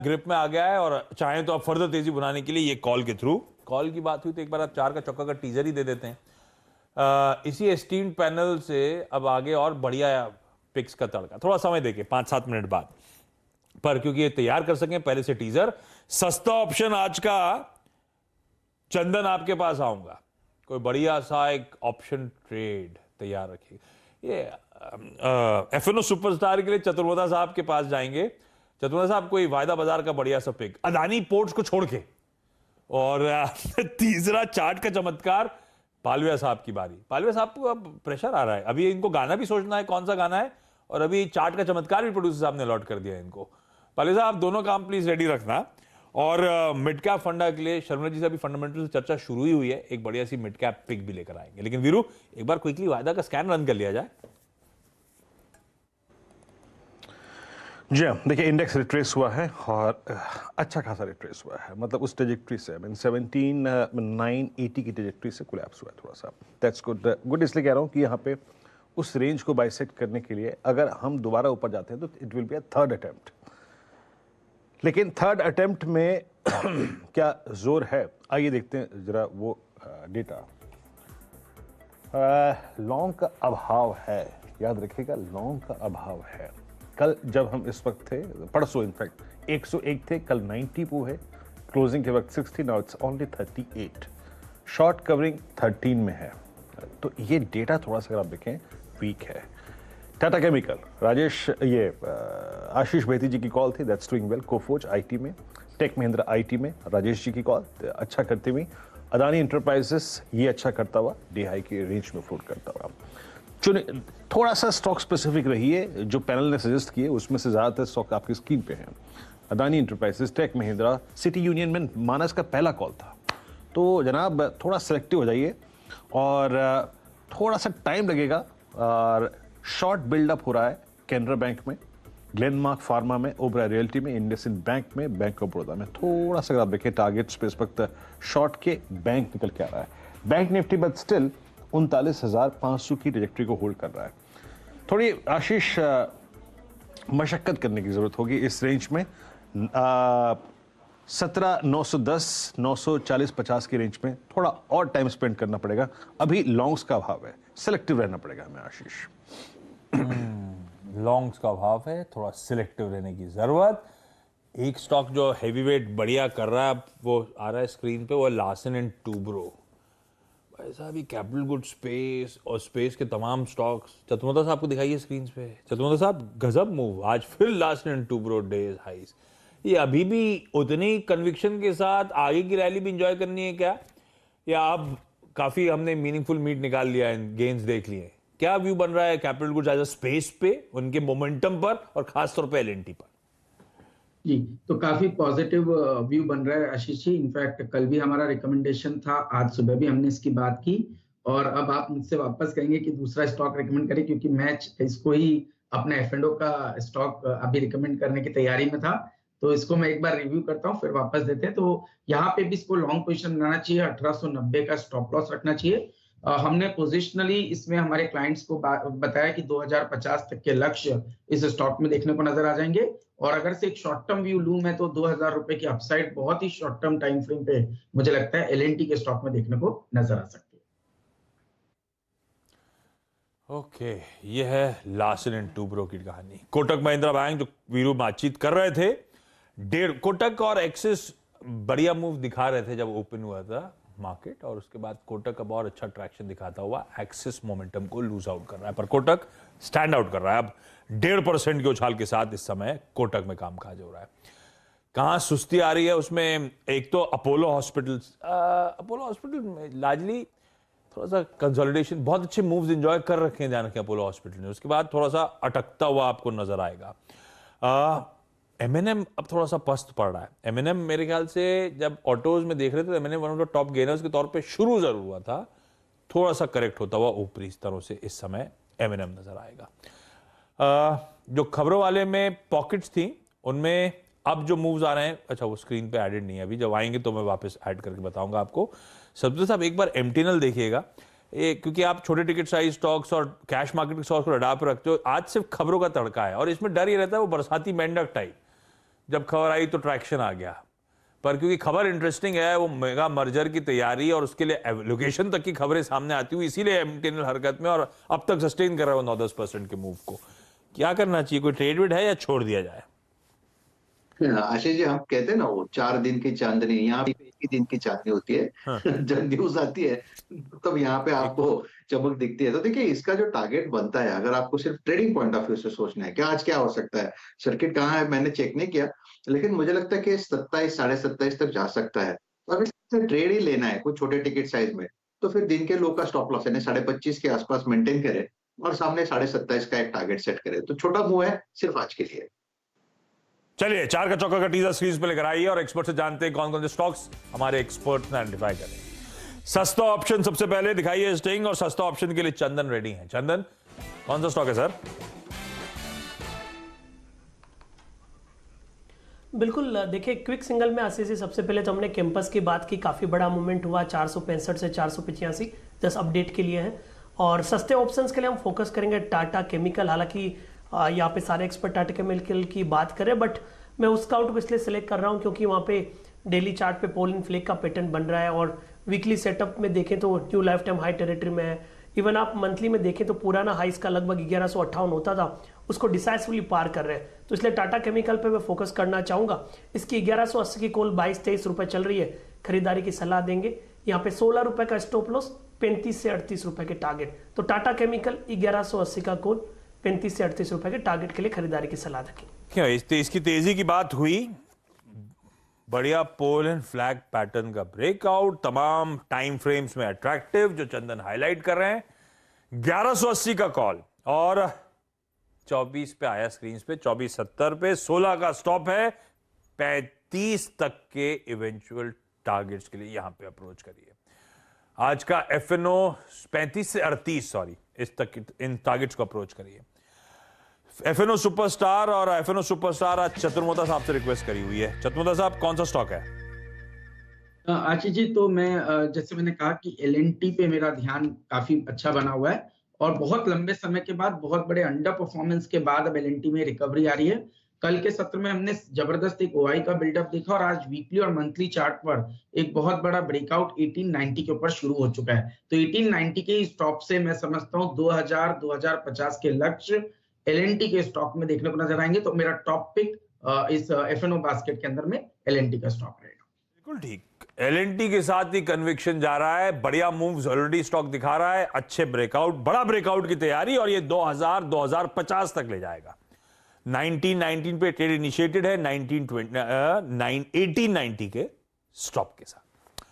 Grip में आ गया है और चाहें तो आप फर्दर तेजी बनाने के लिए ये कॉल के थ्रू, कॉल की बात हुई तो एक बार आप 4 का चौका का टीजर ही दे देते हैं। इसी एस्टीम्ड पैनल से अब आगे और बढ़िया पिक्स का तड़का, थोड़ा समय देके 5-7 मिनट बाद, पर क्योंकि ये तैयार कर सकें पहले से टीजर, सस्ता ऑप्शन आज का चंदन आपके पास आऊंगा, कोई बढ़िया सा एक ऑप्शन ट्रेड तैयार रखिए। ये एफएनओ सुपरस्टार के लिए चतुर्वेदा साहब के पास जाएंगे। चतुर्वेदा साहब कोई वायदा बाजार का बढ़िया सा पिक, अदानी पोर्ट्स को छोड़ के, और तीसरा चार्ट का चमत्कार पालविया साहब की बारी। पालविया साहब को अब प्रेशर आ रहा है, अभी इनको गाना भी सोचना है कौन सा गाना है, और अभी चार्ट का चमत्कार भी प्रोड्यूसर साहब ने अलॉट कर दिया है इनको। पालविया साहब आप दोनों काम प्लीज रेडी रखना। और मिड कैप फंडा के लिए शर्मा जी से अभी फंडामेंटल से चर्चा शुरू ही हुई है, एक बढ़िया सी मिड कैप पिक भी लेकर आएंगे। लेकिन वीरू एक बार क्विकली वायदा का स्कैन रन कर लिया जाए। जी हाँ, देखिए इंडेक्स रिट्रेस हुआ है और अच्छा खासा रिट्रेस हुआ है, मतलब उस ट्रेजेक्ट्री से 17,980 की ट्रेजेक्ट्री से कोलैप्स हुआ है थोड़ा सा। दैट्स गुड इसलिए कह रहा हूँ कि यहाँ पे उस रेंज को बाइसेक्ट करने के लिए अगर हम दोबारा ऊपर जाते हैं तो it will be a third attempt. लेकिन थर्ड अटेम्प्ट में क्या जोर है, आइए देखते हैं जरा वो डेटा। लॉन्ग का अभाव है, याद रखिएगा लॉन्ग का अभाव है। कल जब हम इस वक्त थे, परसों इनफैक्ट 101 थे, कल 90 पे है, क्लोजिंग के वक्त 60, now it's only 38। Short covering 13 में है, तो ये डेटा थोड़ा सा अगर आप देखें वीक है। टाटा केमिकल, राजेश ये आशीष बेती जी की कॉल थी, that's doing well. Coforge IT में, टेक महिंद्रा आईटी में राजेश जी की कॉल अच्छा करती हुई। अदानी इंटरप्राइजेस ये अच्छा करता हुआ, डी हाई की रेंज में फ्लोट करता हुआ। चुने थोड़ा सा स्टॉक स्पेसिफिक रहिए, जो पैनल ने सजेस्ट किए उसमें से ज़्यादातर स्टॉक आपकी स्क्रीन पे हैं। Adani enterprises, tech Mahindra, city union में मानस का पहला कॉल था, तो जनाब थोड़ा सेलेक्टिव हो जाइए और थोड़ा सा टाइम लगेगा। और शॉर्ट बिल्डअप हो रहा है कैनरा बैंक में, ग्लेनमार्क फार्मा में, ओबरा रियल्टी में, इंडसइंड बैंक में, बैंक ऑफ बड़ौदा में। थोड़ा सा अगर आप देखें टारगेट्स पे इस वक्त शॉर्ट के बैंक निकल के आ रहा है। बैंक निफ्टी बट स्टिल 39,500 की ट्रैजेक्टरी को होल्ड कर रहा है। थोड़ी आशीष मशक्कत करने की जरूरत होगी इस रेंज में। 17,910, 940-50 की रेंज में थोड़ा और टाइम स्पेंड करना पड़ेगा। अभी लॉन्ग्स का अभाव है, सेलेक्टिव रहना पड़ेगा हमें आशीष। लॉन्ग्स का अभाव है, थोड़ा सिलेक्टिव रहने की जरूरत। एक स्टॉक जो हैवीवेट बढ़िया कर रहा है, वो आ रहा है स्क्रीन पे, वो लार्सन एंड टूब्रो। ऐसा भी कैपिटल गुड स्पेस और स्पेस के तमाम स्टॉक्स। चतुर्वेदा साहब को दिखाइए स्क्रीन पे। चतुर्वेदा साहब गजब मूव, आज फिर लार्सन एंड टूब्रो डेज हाइस। ये अभी भी उतनी कन्विक्शन के साथ आगे की रैली भी इंजॉय करनी है क्या, या अब काफी हमने मीनिंगफुल मीट निकाल लिया है, गेन्स देख लिए? क्या व्यू बन रहा है capital goods as a space पे, उनके मोमेंटम पर और खासतौर पे एलएनटी पर? जी, तो काफी पॉजिटिव व्यू बन रहा है आशीष जी। इनफैक्ट कल भी हमारा रिकमेंडेशन था, आज सुबह भी हमने इसकी बात की, और अब आप मुझसे वापस कहेंगे कि दूसरा स्टॉक रिकमेंड करें, क्योंकि मैं इसको ही अपने एफ&ओ का स्टॉक अभी रिकमेंड करने की तैयारी में था। तो इसको मैं एक बार रिव्यू करता हूँ, फिर वापस देते हैं। तो यहाँ पे भी इसको लॉन्ग पोजीशन बनाना चाहिए, 1890 का स्टॉप लॉस रखना चाहिए। हमने पोजिशनली इसमें हमारे क्लाइंट्स को बताया कि 2050 तक के लक्ष्य इस स्टॉक में देखने को नजर आ जाएंगे। और अगर से एक शॉर्ट टर्म व्यू लूं मैं, तो 2000 रुपए की अपसाइड बहुत ही शॉर्ट टर्म टाइम फ्रेम पे मुझे लगता है एलएनटी के स्टॉक में देखने को नजर आ सकती है। ओके, ये है लार्सन एंड टूब्रो की कहानी। कोटक महिंद्रा बैंक, जो वीरू बातचीत कर रहे थे, कोटक और एक्सिस बढ़िया मूव दिखा रहे थे जब ओपन हुआ था मार्केट, और उसके बाद कोटक अब और अच्छा ट्रैक्शन दिखाता हुआ एक्सिस मोमेंटम को लूज आउट कर रहा है, पर कोटक स्टैंड आउट कर रहा है। अब 1.5% के उछाल के साथ इस समय कोटक में कामकाज हो रहा है। कहां सुस्ती आ रही है उसमें, एक तो अपोलो हॉस्पिटल में लार्जली थोड़ा सा कंसोलिडेशन, बहुत अच्छे मूव्स एंजॉय कर रखे हैं ध्यान रखें अपोलो हॉस्पिटल ने, उसके बाद थोड़ा सा अटकता हुआ आपको नजर आएगा। एमएनएम अब थोड़ा सा पस्त पड़ रहा है। एमएनएम मेरे ख्याल से जब ऑटोज में देख रहे थे, MNM one of the top gainers के तौर पे शुरू जरूर हुआ था, थोड़ा सा करेक्ट होता हुआ ऊपरी स्तरों से इस समय एमएनएम नजर आएगा। जो खबरों वाले में पॉकेट्स थी, उनमें अब जो मूव्स आ रहे हैं, अच्छा वो स्क्रीन पे एडेड नहीं है अभी, जब आएंगे तो मैं वापस ऐड करके बताऊंगा आपको। सबसे साहब एक बार एमटीएनएल देखिएगा, क्योंकि आप छोटे टिकट साइज स्टॉक्स और कैश मार्केट स्टॉक्स को रडार पर रखते हो, आज सिर्फ खबरों का तड़का है, और इसमें डर ये रहता है वो बरसाती मेंढक टाइप, जब खबर आई तो ट्रैक्शन आ गया, पर क्योंकि खबर इंटरेस्टिंग है, वो मेगा मर्जर की तैयारी और उसके लिए लोकेशन तक की खबरें सामने आती हुई, इसीलिए एमटीएनएल हरकत में और अब तक सस्टेन कर रहा है वो 9-10% के मूव को। क्या करना चाहिए, कोई ट्रेड वेड है या छोड़ दिया जाए? आशीष जी, हम कहते हैं ना वो 4 दिन की चांदनी, यहाँ पे 1 ही दिन की चांदनी होती है। हाँ। जब न्यूज आती है तब यहाँ पे आपको चमक दिखती है। तो देखिए, इसका जो टारगेट बनता है, अगर आपको सिर्फ ट्रेडिंग पॉइंट ऑफ व्यू से सोचना है कि आज क्या हो सकता है, सर्किट कहाँ है मैंने चेक नहीं किया, लेकिन मुझे लगता है कि 27, 27.5 तक जा सकता है। तो अगर ट्रेड ही लेना है कुछ छोटे टिकट साइज में, तो फिर दिन के लो का स्टॉप लॉस यानी 25.5 के आसपास मेंटेन करे और सामने 27.5 का एक टारगेट सेट करे। तो छोटा मूव है सिर्फ आज के लिए। चलिए, 4 का चौका का टीजर स्क्रीन पे लेकर आइए और एक्सपर्ट से जानते हैं कौन कौन से स्टॉक्स हमारे एक्सपर्ट ने आइडेंटिफाई करें। सस्ता ऑप्शन सबसे पहले दिखाइए स्टिंग, और सस्ता ऑप्शन के लिए चंदन रेडी है। चंदन, कौन सा स्टॉक है सर? बिल्कुल, देखिए क्विक सिंगल में आशीष जी, सबसे पहले तो हमने कैंपस की बात की, काफ़ी बड़ा मूवमेंट हुआ 465 से 485, जस्ट अपडेट के लिए है। और सस्ते ऑप्शंस के लिए हम फोकस करेंगे टाटा केमिकल। हालांकि यहाँ पे सारे एक्सपर्ट टाटा केमिकल की बात करें, बट मैं उस काउंट को इसलिए सिलेक्ट कर रहा हूँ क्योंकि वहाँ पे डेली चार्ट पे पोल इन फ्लेक का पैटर्न बन रहा है और वीकली सेटअप में देखें तो new life time high territory में है। इवन आप मंथली में देखें तो पुराना हाई इसका लगभग 1158 होता था, उसको डिसाइसिवली पार कर रहे हैं। तो इसलिए टाटा केमिकल पे मैं फोकस करना चाहूँगा। इसकी 1180 की कॉल 22-23 रुपये चल रही है, खरीदारी की सलाह देंगे। यहाँ पे 16 रुपये का स्टॉप लॉस, 35 से 38 रुपये के टारगेट। तो टाटा केमिकल 1180 का कॉल, 35 से 38 रुपये के टारगेट के लिए खरीदारी की सलाह देंगे। इसकी तेजी की बात हुई, बढ़िया पोल एंड फ्लैग पैटर्न का ब्रेकआउट, तमाम टाइम फ्रेम्स में अट्रैक्टिव, जो चंदन हाईलाइट कर रहे हैं। 1180 का कॉल और 24 पे आया स्क्रीन पे, 24.70 पे, 16 का स्टॉप है, 35 तक के इवेंचुअल टारगेट्स के लिए यहां पे अप्रोच करिए। आज का एफएनओ 35 से 38, सॉरी, इस तक इन टारगेट्स को अप्रोच करिए। एफएनओ सुपरस्टार और एफएनओ सुपरस्टार आज चतुर्मोता साहब से रिक्वेस्ट करी हुई है। चतुर्मोता साहब, कौन सा स्टॉक है? आशीष जी, तो मैं जैसे मैंने कहा कि एलएनटी पे मेरा ध्यान काफी अच्छा बना हुआ है और बहुत लंबे समय के बाद, बहुत बड़े अंडर परफॉर्मेंस के बाद अब एलएनटी में रिकवरी आ रही है। कल के सत्र में हमने जबरदस्त एक ओआई का बिल्डअप देखा और आज वीकली और मंथली चार्ट पर एक बहुत बड़ा ब्रेकआउट 1890 के ऊपर शुरू हो चुका है। तो 1890 के स्टॉप से मैं समझता हूँ 2000-2050 के लक्ष्य एलएनटी के स्टॉक में देखने को नजर आएंगे। तो मेरा टॉप पिक इस एफएनओ बास्केट के अंदर में एलएनटी का स्टॉक रहेगा। बिल्कुल ठीक, एलएनटी के साथ ही कन्विक्शन जा रहा है, बढ़िया मूव्स ऑलरेडी स्टॉक दिखा रहा है, अच्छे ब्रेकआउट, बड़ा ब्रेकआउट की तैयारी, और ये 2000-2050 तक ले जाएगा। 1919 पे ट्रेड इनिशिएटेड है, 1890 के स्टॉप के साथ।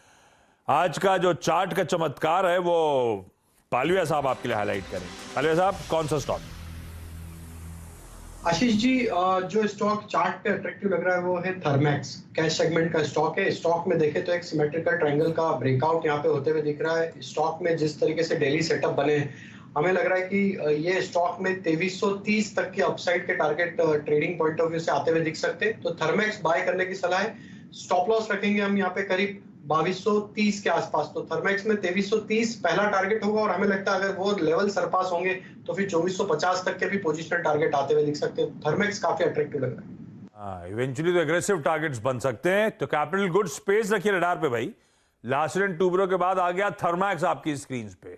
आज का जो चार्ट का चमत्कार है वो पालविया साहब आपके लिए हाईलाइट करेंगे। पालविया साहब, कौन सा स्टॉक? आशीष जी, जो स्टॉक चार्ट पे अट्रैक्टिव लग रहा है वो है थर्मैक्स। कैश सेगमेंट का स्टॉक है। स्टॉक में देखें तो एक सिमेट्रिकल ट्रायंगल का ब्रेकआउट यहाँ पे होते हुए दिख रहा है। स्टॉक में जिस तरीके से डेली सेटअप बने, हमें लग रहा है कि ये स्टॉक में 2330 तक के अपसाइड के target trading point of view से आते हुए दिख सकते हैं। तो थर्मैक्स बाय करने की सलाह है। स्टॉप लॉस रखेंगे हम यहाँ पे करीब 2230 के आसपास। तो थर्मैक्स में 2330 पहला टारगेट होगा और हमें लगता है अगर वो लेवल सरपास होंगे तो फिर 2450 तक के भी पोजिशनल टारगेट आते हुए दिख सकते हैं। थर्मैक्स काफी अट्रैक्टिव लग रहा है। इवेंचुअली तो एग्रेसिव टारगेट्स बन सकते हैं। तो कैपिटल गुड्स स्पेस रखिए रडार पे भाई। लास्ट एंड टूबरो के बाद आ गया थर्मैक्स आपकी स्क्रीन पे।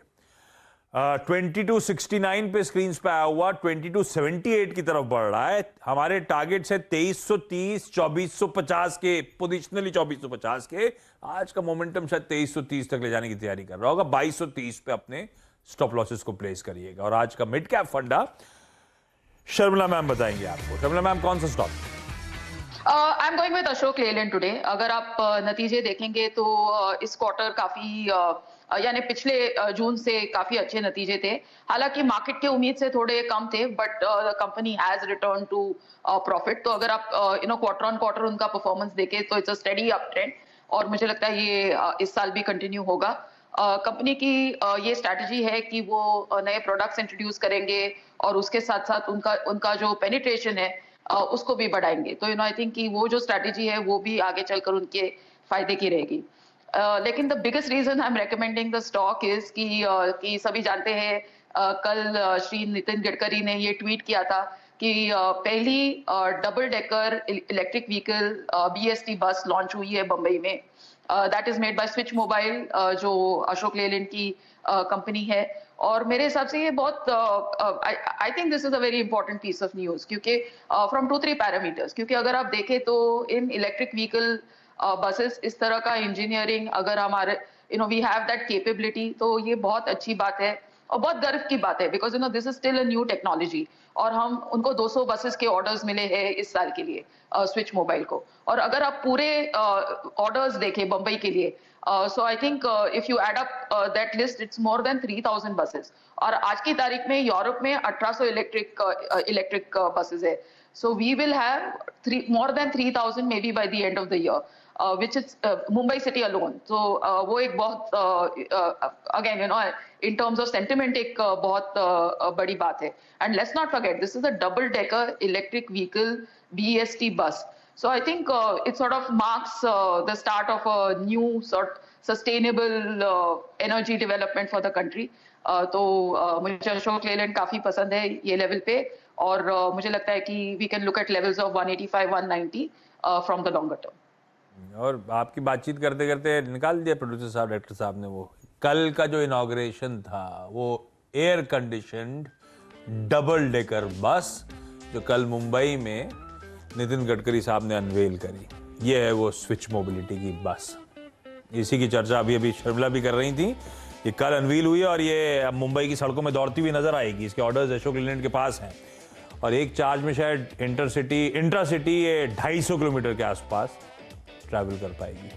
2269 पे स्क्रीन पे आया हुआ, 2278 की तरफ बढ़ रहा है। हमारे टारगेट्स है 2330, 2450 के, पोजिशनली 2450 के। आज का मोमेंटम शायद 2330 तक ले जाने की तैयारी कर रहा होगा। 2230 पे अपने स्टॉप लॉसेस को प्लेस करिएगा। और आज का मिड कैप फंडा शर्मिला मैम बताएंगे आपको। शर्मिला मैम, कौन सा stock? I am going with Ashok Leyland today. अगर आप नतीजे देखेंगे तो इस क्वार्टर काफी यानी पिछले जून से काफी अच्छे नतीजे थे। हालांकि मार्केट के उम्मीद से थोड़े कम थे, but the company has return to profit. तो अगर आप क्वार्टर ऑन क्वार्टर उनका परफॉर्मेंस देखें तो it's a steady up trend और मुझे लगता है ये इस साल भी कंटिन्यू होगा। कंपनी की ये स्ट्रैटेजी है कि वो नए प्रोडक्ट्स इंट्रोड्यूस करेंगे और उसके साथ साथ उनका जो पेनिट्रेशन है उसको भी बढ़ाएंगे। तो आई थिंक कि वो जो स्ट्रैटेजी है वो भी आगे चलकर उनके फायदे की रहेगी। लेकिन the biggest reason I am recommending the stock is कि सभी जानते हैं कल श्री नितिन गडकरी ने ये ट्वीट किया था कि पहली double decker electric vehicle BST बस लॉन्च हुई है बम्बई में. That is made by switch mobile, जो अशोक लेलैंड की कंपनी है. और मेरे हिसाब से ये बहुत I think this is a very important piece of news, क्योंकि फ्रॉम 2-3 पैरामीटर्स. क्योंकि अगर आप देखें तो इन इलेक्ट्रिक व्हीकल बसेस इस तरह का इंजीनियरिंग, अगर हमारे वी हैव दैट कैपेबिलिटी, तो ये बहुत अच्छी बात है और बहुत गर्व की बात है. Because this is still a new technology. और हम उनको 200 बसेस के ऑर्डर्स मिले हैं इस साल के लिए स्विच मोबाइल को. और अगर आप पूरे ऑर्डर्स देखें बम्बई के लिए, so I think if you add up that list, it's more than 3,000 buses. और आज की तारीख में यूरोप में 1800 इलेक्ट्रिक buses है. So we will have more than 3,000 maybe by the end of the year, which is Mumbai city alone. So वो एक बहुत again in terms of sentiment एक बहुत बड़ी बात है. And let's not forget, this is a double decker electric vehicle BST bus. So I think it sort of marks the start of a new sort sustainable energy development for the country. तो मुझे अशोक लेलैंड काफी पसंद है ये level पे. और मुझे लगता है कि we can look at levels of 185-190 from the longer term. और आपकी बातचीत करते करते निकाल दिया प्रोड्यूसर साहब, डायरेक्टर साहब ने, वो कल का जो इनॉग्रेशन था वो air conditioned double decker bus जो कल मुंबई में नितिन गडकरी साहब ने अनवेल करी. ये है वो स्विच मोबिलिटी की बस. इसी की चर्चा अभी शर्मिला भी कर रही थी. ये कल अनवील हुई और ये अब मुंबई की सड़कों में दौड़ती हुई नजर आएगी. इसके ऑर्डर्स अशोक लेलैंड के पास हैं और एक चार्ज में शायद इंट्रा सिटी ये 250 किलोमीटर के आसपास ट्रैवल कर पाएगी.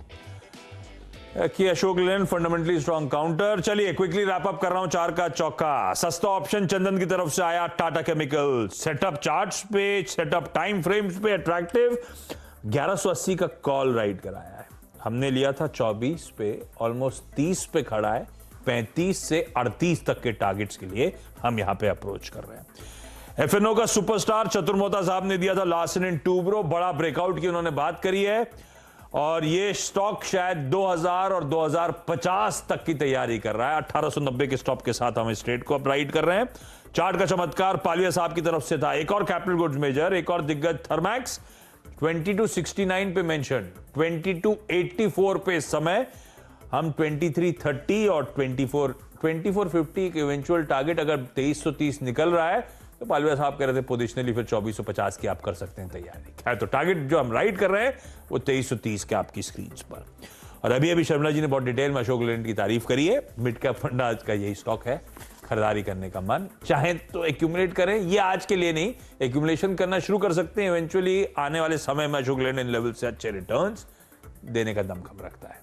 कि Ashok Leyland fundamentally strong counter. चलिए क्विकली रैप अप कर रहा हूं 4 का चौका. सस्ता ऑप्शन चंदन की तरफ से आया. टाटा केमिकल सेटअप चार्ट्स पे, सेटअप टाइम फ्रेम्स पे अट्रैक्टिव. 1180 का कॉल राइट कराया है. हमने लिया था 24 पे, ऑलमोस्ट 30 पे खड़ा है. 35 से 38 तक के टारगेट्स के लिए हम यहां पे अप्रोच कर रहे हैं. FNO का सुपरस्टार चतुर मोहता साहब ने दिया था लार्सन एंड टूब्रो. बड़ा ब्रेकआउट की उन्होंने बात करी है और ये स्टॉक शायद 2000 और 2050 तक की तैयारी कर रहा है. 1890 के स्टॉप के साथ हम इस ट्रेड को अप राइट कर रहे हैं. चार्ट का चमत्कार पालिया साहब की तरफ से था. एक और कैपिटल गुड्स मेजर, एक और दिग्गज थर्मैक्स 2269 पे मेंशन, 2284 पे इस समय. हम 2330 और 2450 के इवेंचुअल टारगेट अगर 2330 निकल रहा है तो पालविया साहब कह रहे थे पोजिशनली फिर 2450 की आप कर सकते हैं तैयारी. खैर तो टारगेट जो हम राइट कर रहे हैं वो 2330 के आपकी स्क्रीन पर. और अभी शर्मिला जी ने बहुत डिटेल में अशोक लेलैंड की तारीफ करी है. मिड कैप फंड आज का यही स्टॉक है. खरीदारी करने का मन चाहे तो एक्यूमुलेट करें, ये आज के लिए नहीं, एक्यूमुलेशन करना शुरू कर सकते हैं. इवेंचुअली आने वाले समय में अशोक लेलैंड इन लेवल से अच्छे रिटर्न्स देने का दमखम रखता है.